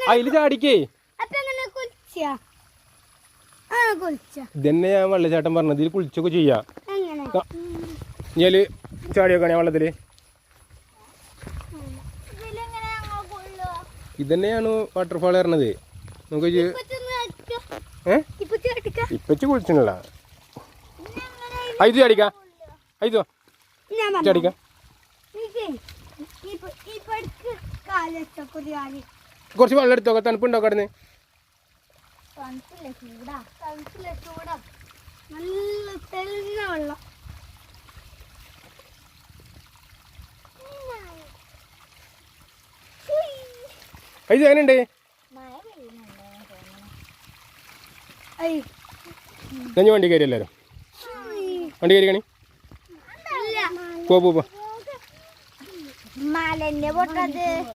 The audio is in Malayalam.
അതില് ചാടിക്കേ. ഇതന്നെ ഞാൻ വെള്ളച്ചാട്ടം പറഞ്ഞത്. ഇതിൽ കുളിച്ചൊക്കെ ചെയ്യാം. ഞാല് ചാടിയൊക്കെ വെള്ളത്തില്. ഇതന്നെയാണ് വാട്ടർഫാൾ പറഞ്ഞത്. നമുക്ക് ഇപ്പച്ച് കുളിച്ചില്ല. ഇത് ചാടിക്ക. ഇത് ചാടിക്ക. കുറച്ച് വെള്ളം എടുത്തോക്കെ. തണുപ്പുണ്ടോ കടന്ന്? നല്ല തെളിഞ്ഞ വെള്ളം. ഇത് എങ്ങനെയുണ്ട്? ഞാൻ വണ്ടി കയറി. എല്ലാവരും വണ്ടി കയറി കാണി. പോ. മലന്റെ പൊട്ടത്